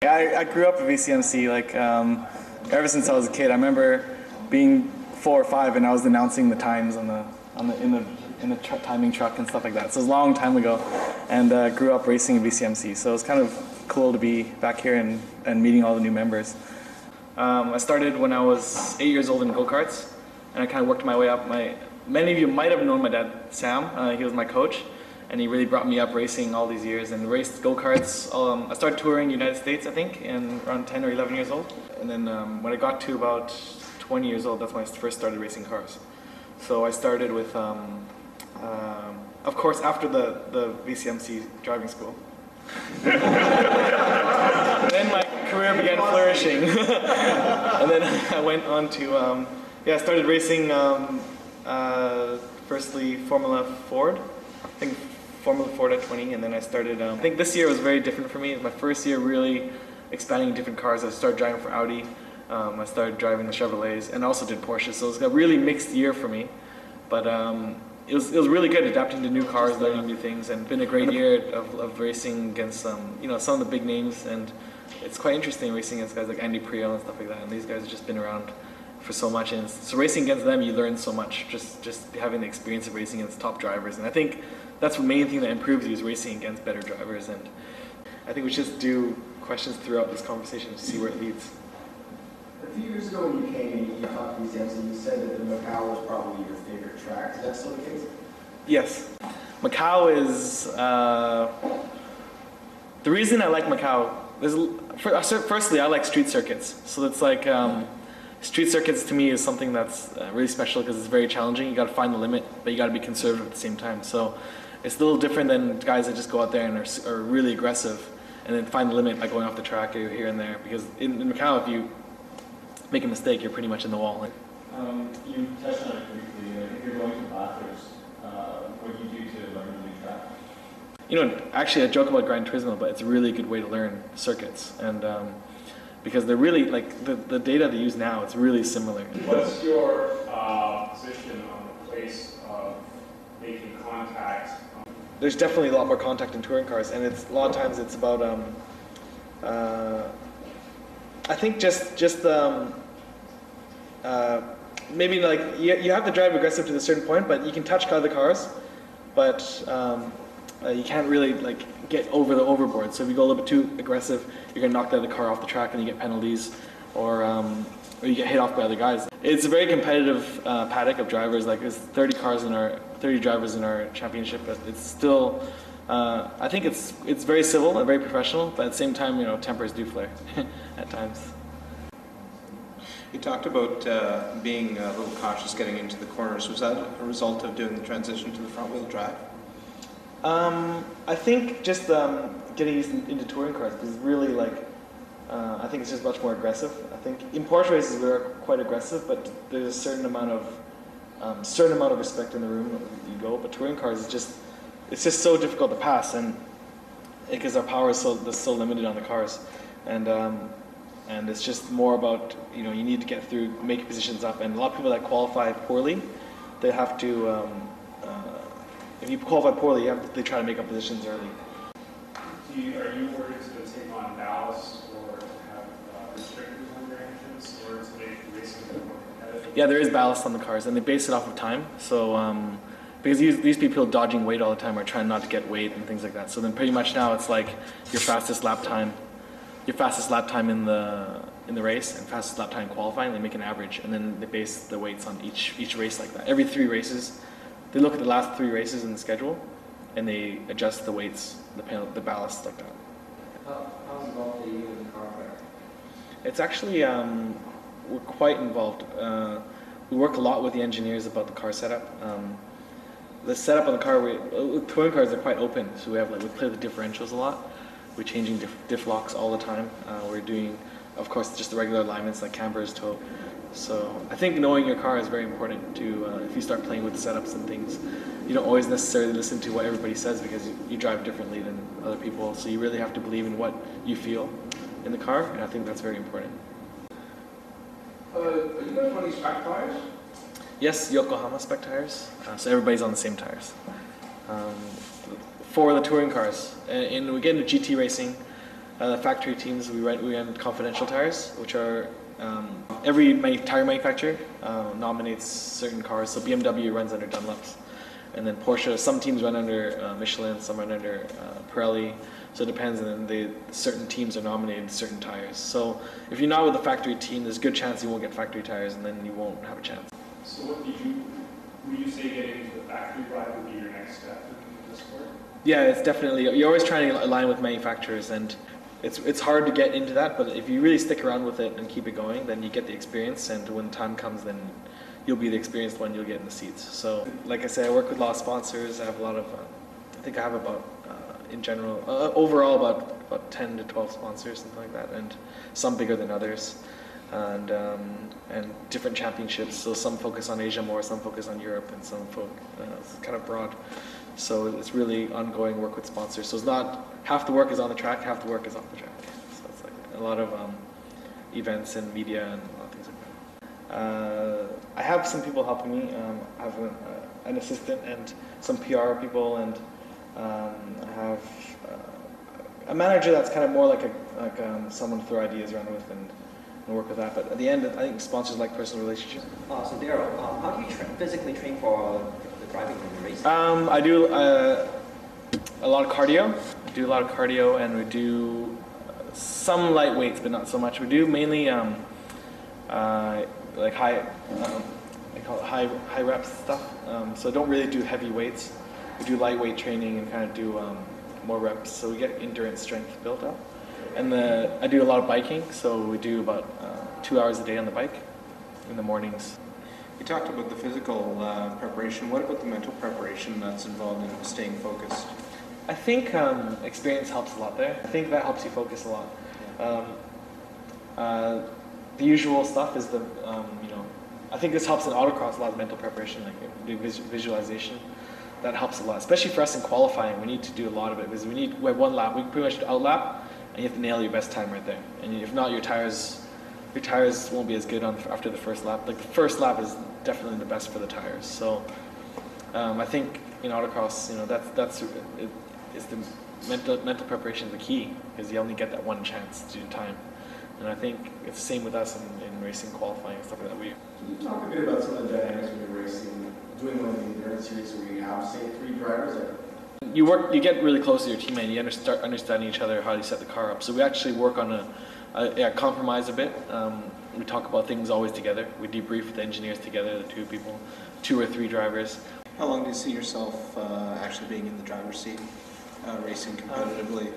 I grew up at VCMC like ever since I was a kid. I remember being 4 or 5 and I was announcing the times in the timing truck and stuff like that. So it was a long time ago, and grew up racing at VCMC. So it was kind of cool to be back here and meeting all the new members. I started when I was 8 years old in go-karts, and I kind of worked my way up. Many of you might have known my dad, Sam. He was my coach, and he really brought me up racing all these years and raced go-karts. I started touring the United States, I think, around 10 or 11 years old. And then when I got to about 20 years old, that's when I first started racing cars. So I started with, of course, after the VCMC driving school. And then my career began flourishing. And then I went on to, I started racing, firstly Formula Ford. I think Formula Ford at 20, and then I started, I think this year was very different for me. It was my first year really expanding different cars. I started driving for Audi, I started driving the Chevrolets, and also did Porsche. So it was a really mixed year for me. But it was really good adapting to new cars, learning new things, and been a great year of racing against some of the big names. And it's quite interesting racing against guys like Andy Priel and stuff like that. And these guys have just been around for so much, and so racing against them, you learn so much. Just having the experience of racing against top drivers, and I think that's the main thing that improves you is racing against better drivers. And I think we should just do questions throughout this conversation to see where it leads. A few years ago when you came and you talked to VCMC, you said that the Macau was probably your favorite track. Is that still the case? Yes. Macau is, the reason I like Macau is, firstly, I like street circuits. So it's like, street circuits to me is something that's really special because it's very challenging. You got to find the limit, but you got to be conservative at the same time. So it's a little different than guys that just go out there and are really aggressive and then find the limit by going off the track or here and there. Because in Macau, if you make a mistake, you're pretty much in the wall. You touched on it briefly. If you're going to Bathurst, what do you do to learn a new track? Actually, I joke about Gran Turismo, but it's a really good way to learn circuits. And because they're really, like, the data they use now, it's really similar. What's your position on the place of making contact? There's definitely a lot more contact in touring cars, and a lot of times it's about, I think maybe like, you have to drive aggressive to a certain point, but you can touch other cars, but you can't really get over the overboard. So if you go a little bit too aggressive, you're going to knock the other car off the track and you get penalties, or you get hit off by other guys. It's a very competitive paddock of drivers. Like, there's 30 drivers in our championship, but it's still, I think it's very civil and very professional, but at the same time, tempers do flare at times. You talked about being a little cautious getting into the corners. Was that a result of doing the transition to the front-wheel drive? I think just getting used into touring cars is really I think it's just much more aggressive. I think in Porsche races we're quite aggressive, but there's a certain amount of respect in the room you go. But touring cars it's just so difficult to pass, and because our power is so limited on the cars, and it's just more about you need to get through, make positions up, and a lot of people that qualify poorly, they have to. If you qualify poorly, they try to make up positions early. Are you worried to take on ballast or to have restrictors on your engines or to make racing a bit more competitive? Yeah, there is ballast on the cars, and they base it off of time. So because these people dodging weight all the time or trying not to get weight and things like that. So then pretty much now it's like your fastest lap time in the race and fastest lap time qualifying. They make an average, and then they base the weights on each race like that. Every 3 races. They look at the last 3 races in the schedule, and they adjust the weights, the ballast like that. How involved are you in the car track? It's actually, we're quite involved. We work a lot with the engineers about the car setup. The setup on the car, touring cars are quite open, so we play the differentials a lot. We're changing diff locks all the time. We're doing, of course, just the regular alignments like cambers, toe. So I think knowing your car is very important to, if you start playing with the setups and things, you don't always necessarily listen to what everybody says because you drive differently than other people. So you really have to believe in what you feel in the car, and I think that's very important. Are you guys running spec tires? Yes, Yokohama spec tires. So everybody's on the same tires. For the touring cars. And we get into GT racing, The factory teams, we run confidential tires, which are every tire manufacturer nominates certain cars. So BMW runs under Dunlops, and then Porsche. Some teams run under Michelin, some run under Pirelli. So it depends, and then certain teams are nominated certain tires. So if you're not with the factory team, there's a good chance you won't get factory tires, and then you won't have a chance. So would you say getting into the factory ride would be your next step in the sport? Yeah, it's definitely, you're always trying to align with manufacturers, and it's hard to get into that, but if you really stick around with it and keep it going, then you get the experience, and when time comes, then you'll be the experienced one, you'll get in the seats. So, like I say, I work with a lot of sponsors. I have a lot of, I think I have about, in general, overall about 10 to 12 sponsors, something like that, and some bigger than others, and different championships. So some focus on Asia more, some focus on Europe, and some it's kind of broad. So it's really ongoing work with sponsors. So it's not, half the work is on the track, half the work is off the track. So it's like a lot of events and media and a lot of things like that. I have some people helping me. I have an assistant and some PR people, and I have a manager that's kind of more like someone to throw ideas around with and work with that. But at the end, I think sponsors like personal relationships. So Darryl, how do you physically train for the driving and the racing? I do a lot of cardio. And we do some light weights, but not so much. We do mainly like high, they call it high reps stuff. So don't really do heavy weights. We do lightweight training and kind of do more reps. So we get endurance strength built up. And I do a lot of biking. So we do about 2 hours a day on the bike in the mornings. You talked about the physical preparation. What about the mental preparation that's involved in staying focused? I think experience helps a lot there. I think that helps you focus a lot. The usual stuff is I think this helps in autocross, a lot of mental preparation, like visualization. That helps a lot, especially for us in qualifying. We need to do a lot of it because we have one lap. We pretty much outlap, and you have to nail your best time right there. And if not, your tires won't be as good after the first lap. Like the first lap is definitely the best for the tires. So I think in autocross, it's the mental preparation is the key, because you only get that one chance to do time. And I think it's the same with us in racing, qualifying, and stuff like that. Can you talk a bit about some of the dynamics when you're racing, doing one of the endurance series where you have, say, 3 drivers? You get really close to your teammate, and you start understanding each other, how you set the car up. So we actually work on a compromise a bit. We talk about things always together. We debrief with the engineers together, the 2 or 3 drivers. How long do you see yourself actually being in the driver's seat, racing competitively?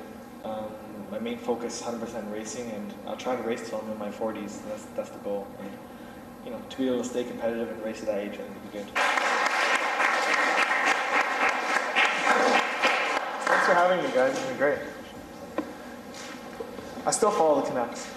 My main focus is 100% racing, and I'll try to race till I'm in my 40s. That's the goal. And, to be able to stay competitive and race at that age, I think would be good. Thanks for having me, guys. It's been great. I still follow the Canucks.